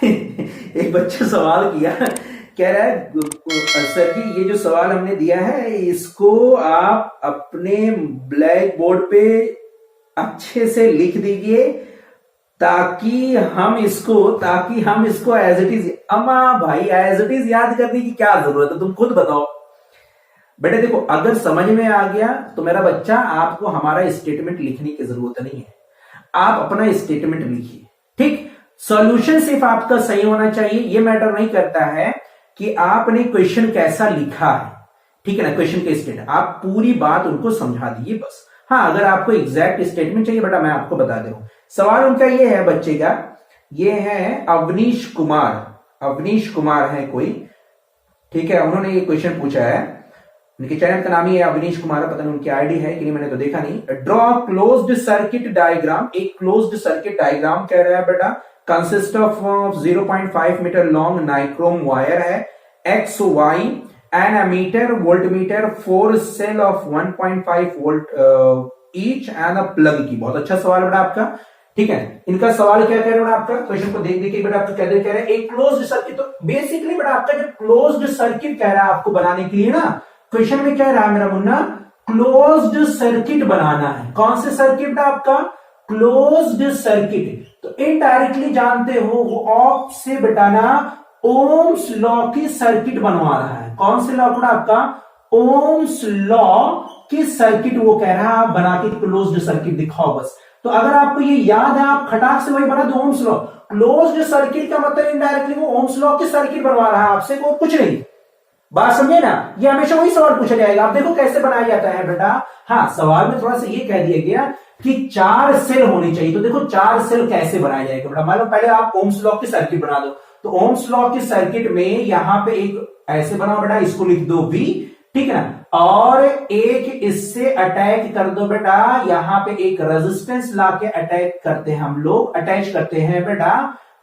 एक बच्चा सवाल किया, कह रहा है सर जी ये जो सवाल हमने दिया है इसको आप अपने ब्लैक बोर्ड पे अच्छे से लिख दीजिए ताकि हम इसको एज इट इज, अम्मा भाई एज इट इज याद करने की क्या जरूरत है, तुम खुद बताओ। बेटे देखो, अगर समझ में आ गया तो मेरा बच्चा आपको हमारा स्टेटमेंट लिखने की जरूरत नहीं है, आप अपना स्टेटमेंट लिखिए। ठीक, सॉल्यूशन सिर्फ आपका सही होना चाहिए, ये मैटर नहीं करता है कि आपने क्वेश्चन कैसा लिखा है। ठीक है ना, क्वेश्चन के स्टेटमेंट आप पूरी बात उनको समझा दीजिए बस। हाँ, अगर आपको एग्जैक्ट स्टेटमेंट चाहिए बेटा मैं आपको बता दे रहा हूं। सवाल उनका ये है बच्चे का, ये है अवनीश कुमार है कोई, ठीक है, उन्होंने ये क्वेश्चन पूछा है। उनके चैनल का नाम ही है अवनीश कुमार, पता नहीं उनकी आईडी है कि नहीं, मैंने तो देखा नहीं। ड्रॉ क्लोज्ड सर्किट डायग्राम, एक क्लोज्ड सर्किट डायग्राम कह रहा है बेटा, consist of 0.5 metre long nichrome wire है, X Y N ammeter voltmeter 4 cell of 1.5 volt each and a plug key. बहुत अच्छा सवाल बेटा आपका। ठीक है, इनका सवाल क्या कह रहे हैं आपका, क्वेश्चन को देख देखिए बेटा आपको कह रहे हैं एक क्लोज्ड सर्किट। तो बेसिकली बेटा आपका जो क्लोज्ड सर्किट कह रहा है आपको बनाने के लिए ना, क्वेश्चन में क्या रहा मेरा मुन्ना, क्लोज्ड सर्किट बनाना है। कौन से सर्किट आपका, क्लोज्ड सर्किट। तो इनडायरेक्टली जानते हो वो ऑफ से बेटाना ओम्स लॉ की सर्किट बनवा रहा है। कौन से लॉ बेटा आपका, ओम्स लॉ की सर्किट वो कह रहा है आप बना के क्लोज्ड सर्किट दिखाओ बस। तो अगर आपको ये याद है आप खटाक से वही बना दो, ओम्स लॉ। क्लोज्ड सर्किट का मतलब इनडायरेक्टली वो ओम्स लॉ की सर्किट बनवा रहा है आपसे, को कुछ नहीं। बात समझे ना, ये हमेशा वही सवाल पूछा जाएगा। आप देखो कैसे बनाया जाता है बेटा। हाँ, सवाल में थोड़ा सा ये कह दिया गया कि 4 सेल होनी चाहिए। तो देखो 4 सेल कैसे बनाया जाएगा बेटा, मान लो पहले आप ओम्स लॉ की सर्किट बना दो। तो ओम्स लॉ की सर्किट में यहां पे एक ऐसे बनाओ बेटा, इसको लिख दो V, ठीक है ना, और एक इससे अटैच कर दो बेटा, यहां पे एक रेजिस्टेंस लाके अटैच करते हैं हम लोग, अटैच करते हैं बेटा,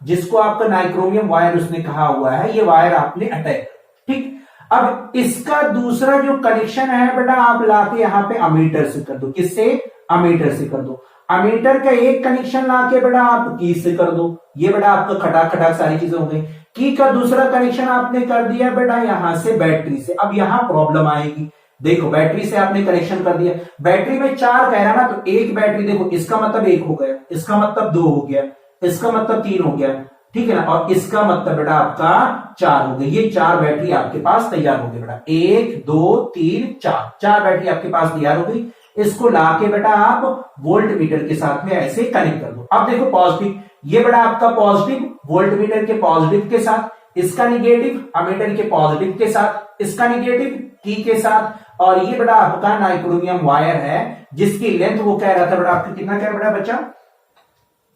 जिसको आपका नाइक्रोमियम वायर उसने कहा हुआ है, ये वायर आपने अटैच। ठीक, अब इसका दूसरा जो कनेक्शन है बेटा आप लाके यहां पे अमीटर से कर दो। किससे, अमीटर से कर दो। अमीटर का एक कनेक्शन लाके बेटा आप की से कर दो। ये बेटा आपका खटाक खटाक सारी चीजें हो गई। की का दूसरा कनेक्शन आपने कर दिया बेटा यहां से बैटरी से। अब यहां प्रॉब्लम आएगी, देखो बैटरी से आपने कनेक्शन कर दिया, बैटरी में 4 कह रहा ना, तो एक बैटरी देखो, इसका मतलब 1 हो गया, इसका मतलब 2 हो गया, इसका मतलब 3 हो गया, ठीक है ना, और इसका मतलब बेटा आपका 4 हो गए। ये 4 बैटरी आपके पास तैयार हो गई बेटा, 1 2 3 4 बैटरी आपके पास तैयार हो गई। इसको लाके बेटा आप वोल्ट मीटर के साथ में ऐसे कनेक्ट कर दो। अब देखो पॉजिटिव, ये बेटा आपका पॉजिटिव वोल्ट मीटर के पॉजिटिव के साथ, इसका निगेटिव अमीटर के पॉजिटिव के साथ, इसका निगेटिव की के साथ, और ये बेटा आपका नाइक्रोमियम वायर है जिसकी लेंथ वो कह रहा था बेटा आपका कितना कह रहा बच्चा,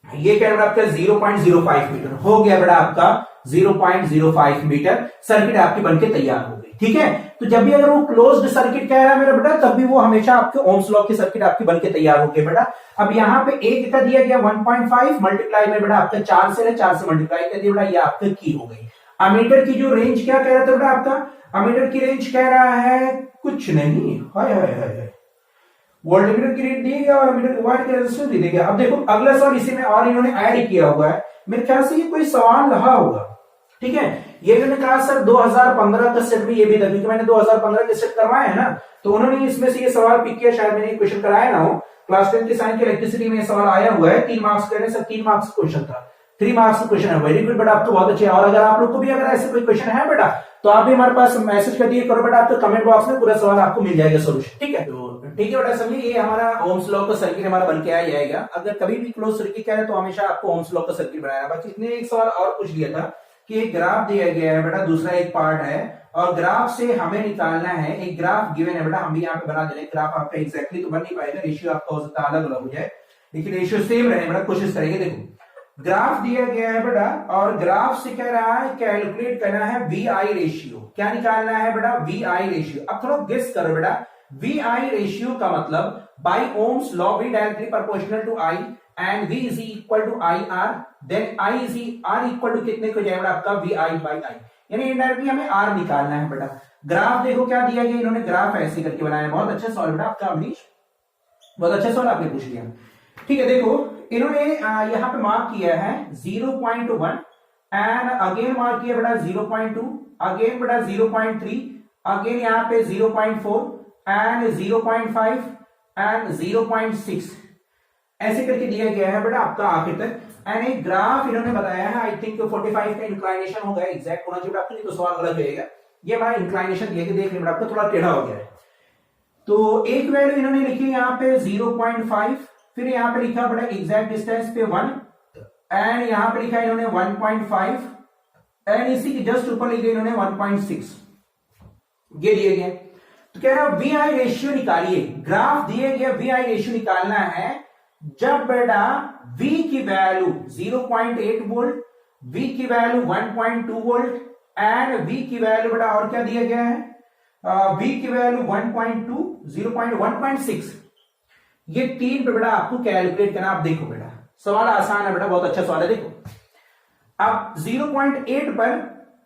ये कह रहा है आपका 0.05 मीटर हो गया बेटा आपका 0.05 मीटर सर्किट आपकी बनके तैयार हो गई। ठीक है, तो जब भी अगर वो क्लोज्ड सर्किट कह रहा है मेरा बेटा, तब भी वो हमेशा आपके ओम्स लॉ की सर्किट आपकी बनके तैयार हो गई बेटा। अब यहाँ पे एक का दिया गया 1.5 मल्टीप्लाई में बेटा आपका 4 से है, 4 से मल्टीप्लाई कर दिया बेटा, ये आपका की हो गई। अमीटर की जो रेंज क्या कह रहा था बेटा आपका, अमीटर की रेंज कह रहा है कुछ नहीं, हाय हाय हाय, वोल्टमीटर की रेट दी गया और अमीटर वायर की रेजिस्टेंस दी गया। अब देखो अगला सवाल इसी में और इन्होंने ऐड किया हुआ है, मेरे ख्याल से ये कोई सवाल रहा होगा। ठीक है, ये मैंने कहा सर 2015 का सेट में ये भी था, क्योंकि मैंने 2015 के सेट करवाए है ना, तो उन्होंने इसमें से ये सवाल पिक किया, शायद मैंने क्वेश्चन कराया ना हो। क्लास 10 के साइंस की इलेक्ट्रिसिटी में सवाल आया हुआ है, 3 मार्क्स का, सर 3 मार्क्स क्वेश्चन था, 3 मार्क्स का क्वेश्चन है। वेरी गुड बेटा, आपको बहुत अच्छे। और अगर आप लोग को भी अगर ऐसे कोई क्वेश्चन है बेटा, तो आप भी हमारे पास मैसेज कर दिए करो बेटा, आपको कमेंट बॉक्स में पूरा सवाल आपको मिल जाएगा सोल्यूशन। ठीक है, तो ठीक है बेटा, समझिए ये हमारा ओम्स लॉ का सर्किट हमारा बन के आ जाएगा। अगर कभी भी क्लोज सर्किट कह रहे तो हमेशा आपको ओम्स लॉ का सर्किट बनाना। बाकी इसने एक सवाल और पूछ लिया था कि एक ग्राफ दिया गया है बेटा, दूसरा एक पार्ट है, और ग्राफ से हमें निकालना है, एक ग्राफ गिवन है बेटा, हम भी यहाँ पे बना दे रहे हैं। ग्राफ आपका एग्जैक्टली तो बन नहीं पाएगा, रेशियो आपका हो सकता है अलग अलग हो जाए, लेकिन रेशियो सेम रहे बेटा, कोशिश करेंगे। देखो ग्राफ दिया गया है बेटा, और ग्राफ से कह रहा है कैलकुलेट करना है VI रेशियो। क्या निकालना है बेटा, VI रेशियो। अब थोड़ा गेस करो बेटा, VI रेशियो का मतलब by Ohm's law V directly proportional to I and V is equal to IR, then I is R equal to कितने को जाएगा आपका VI बाई I, यानी इनडायरेक्टली हमें R निकालना है बेटा। ग्राफ देखो क्या दिया गया, इन्होंने ग्राफ ऐसे करके बनाया। बहुत अच्छा सवाल बेटा आपका अमरीश, बहुत अच्छा सवाल आपने पूछ लिया। ठीक है, देखो इन्होंने यहाँ पे मार्क किया है 0.1, एंड अगेन मार्क किया बेटा 0.2, अगेन बेटा 0.3, अगेन यहाँ पे 0.4 एंड 0.5 एंड 0.6 ऐसे करके दिया गया है बेटा आपका आखिर तक। एंड एक ग्राफ इन्होंने बताया है, आई थिंक 45 का इंक्लाइनेशन होगा, एग्जैक्ट होना चाहिए आपको, नहीं तो सवाल गलत होगा। ये हमारा इंक्लाइनेशन दिया कि देख लें आपका थोड़ा टेढ़ा हो गया है। तो एक वैल्यू इन्होंने लिखी यहाँ पे 0.5, फिर यहाँ पे लिखा बड़ा एग्जैक्ट डिस्टेंस पे 1 एंड यहाँ पे लिखा इन्होंने 1.5 एंड इसी के जस्ट ऊपर लिखे इन्होंने 1.6, ये दिए गए। तो कह रहा वी आई रेशियो निकालिए, ग्राफ दिए गए वी आई रेशियो निकालना है जब बेटा V की वैल्यू 0.8 वोल्ट, V की वैल्यू 1.2 वोल्ट एंड V की वैल्यू बेटा और क्या दिया गया है, V की वैल्यू 1.2, 0.1.6, ये तीन पे बेटा आपको कैलकुलेट करना। आप देखो बेटा सवाल आसान है बेटा, बहुत अच्छा सवाल है। देखो अब 0.8 पर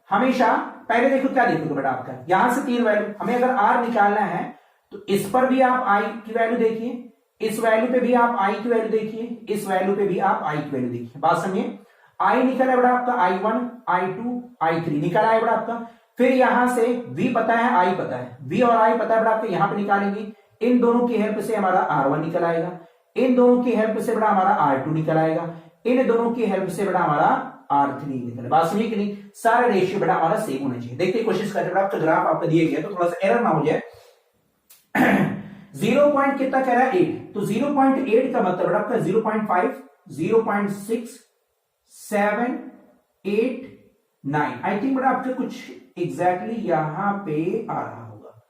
हमेशा पहले देखो क्या देखोगे बेटा आपका, यहां से तीन वैल्यू हमें अगर R निकालना है तो इस पर भी आप I की वैल्यू देखिए, इस वैल्यू पे भी आप I की वैल्यू देखिए, इस वैल्यू पे भी आप I की वैल्यू देखिए। बात समझिए, I निकला है बेटा आपका I1, I2, I3 निकला है बेटा आपका। फिर यहां से V पता है, I पता है, V और I पता है बेटा आपका, यहां पे निकालेंगे। इन दोनों की हेल्प से हमारा R1 निकल आएगा, इन दोनों की हेल्प से बेटा हमारा R2 निकल आएगा, इन दोनों की हेल्प से बेटा हमारा R3 निकल। बात समझिए कि नहीं, सारे रेशियो बेटा हमारा सेम होना चाहिए। देखते कोशिश करते बेटा, आपका ग्राफ आपका दिए गया तो थोड़ा सा एरर ना हो जाए। 0 पॉइंट कितना कह रहा है 8, तो 0.8 का मतलब आपका 0.5, 0.6, 7, 8, 9, आई थिंक बेटा आपके कुछ एग्जैक्टली यहां पे आ रहा होगा।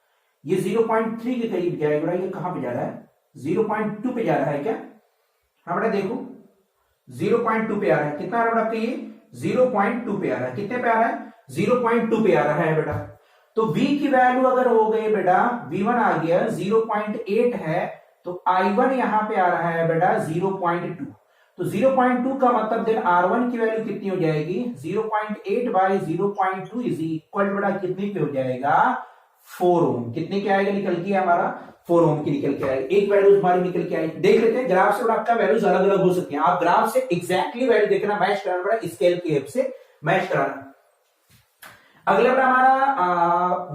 ये 0.3 के करीब जाएगा बेटा, ये कहां पे जा रहा है, 0.2 पे जा रहा है क्या? हाँ बेटा देखो 0.2 पे आ रहा है, कितना आ रहा है आपका, ये 0.2 पे आ रहा है। कितने पे आ रहा है, 0.2 पे आ रहा है बेटा। तो V की वैल्यू अगर हो गई बेटा, V1 आ गया 0.8 है, तो I1 यहां पे आ रहा है बेटा 0.2, तो 0.2 का मतलब देन R1 की वैल्यू कितनी हो जाएगी, 0.8 बाई 0.2 इज इक्वल बेटा कितनी पे हो जाएगा, 4 ओम। कितने के आएगा निकल के हमारा, 4 ओम की निकल के आएगी। एक वैल्यू हमारी निकल के आएगी। देख लेते हैं ग्राफ से आपका वैल्यूज अलग अलग हो सकती है, आप ग्राफ से एग्जैक्टली वैल्यू देखना, मैच कराना बेटा, स्केल की हेल्प से मैच कराना। अगला बेटा हमारा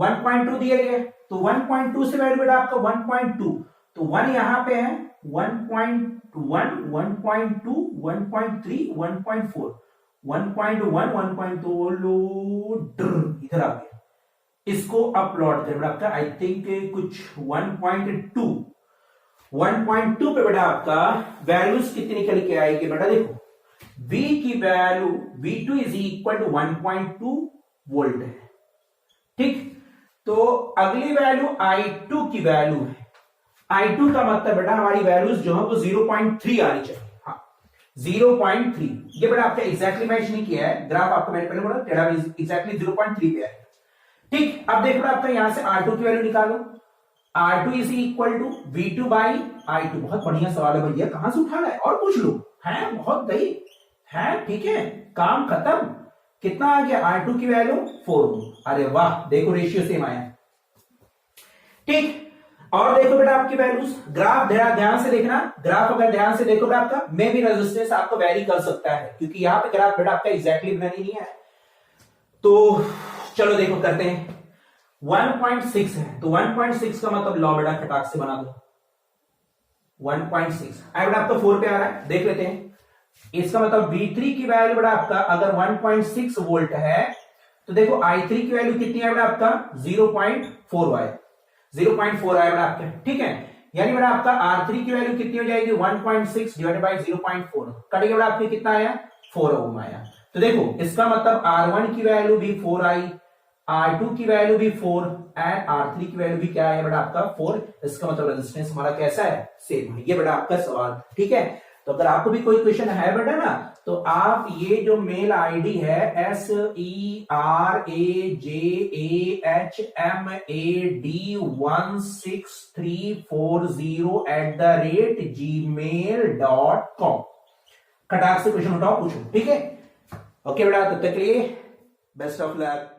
1.2 दिया गया, तो 1.2 से वैल्यू बेटा आपका 1.2, तो 1 यहां पे है, 1.1, 1.2, 1.3, 1.4, 1.1, 1.2 इधर आ गया। इसको अपलोड कर बेटा आपका, आई थिंक कुछ 1.2, 1.2 पे बेटा आपका वैल्यूज कितनी निकल के आएगी बेटा, देखो V की value V2 is equal to 1.2 volt है, ठीक। तो अगली वैल्यू I2 की वैल्यू है, I2 का मतलब बेटा हमारी वैल्यूज जो है वो 0.3 आनी चाहिए, हाँ 0.3। ये बेटा आपका एग्जैक्टली मैच नहीं किया है, ग्राफ आपको मैंने पहले बोला टेढ़ा एग्जैक्टली 0.3 पे है, ठीक। अब देखो आपका यहां से R2 की वैल्यू निकालो, R2 is equal to V2 by I2। बहुत बढ़िया सवाल है भैया, कहां से उठाना है और पूछ लो, है बहुत सही है, ठीक है, काम खत्म। कितना आ गया, R2 की वैल्यू 4। अरे वाह, देखो रेशियो सेम आया, ठीक। और देखो बेटा आपकी वैल्यूज, ग्राफ ध्यान से देखना, ग्राफ अगर ध्यान से देखोगे आपका मे भी रेजिस्टेंस आपको वेरी कर सकता है, क्योंकि यहां पे ग्राफ बेटा आपका एग्जैक्टली बना नहीं है। तो चलो देखो करते हैं, 1.6 है, तो 1.6 का मतलब लॉ बेटा खटाक से बना दो, 1.6 आई बेटा आपका 4 पे आ रहा है, देख लेते हैं। इसका मतलब V3 की वैल्यू बेटा आपका अगर 1.6 वोल्ट है, तो देखो I3 की वैल्यू कितनी है बेटा आपका 0.4 आए, 0.4 आया बेटा आपका, ठीक है। यानी बेटा आपका R3 की वैल्यू कितनी हो जाएगी, 1.6 डिवाइडेड बाई 0.4, कटेगा बेटा आपकी कितना आया, 4 ओम आया। तो देखो इसका मतलब R1 की वैल्यू भी 4 आई, R2 की वैल्यू भी 4 एंड R3 की वैल्यू भी क्या है बेटा आपका 4। इसका मतलब रेजिस्टेंस हमारा कैसा है, सेम है। ये बेटा आपका सवाल, ठीक है। तो अगर आपको भी कोई क्वेश्चन है बेटा ना, तो आप ये जो मेल आईडी है SERAJAHMAD16340@gmail.com, खटाक से क्वेश्चन उठाओ, पूछो, ठीक है। ओके बेटा, तब तक के लिए बेस्ट ऑफ लक।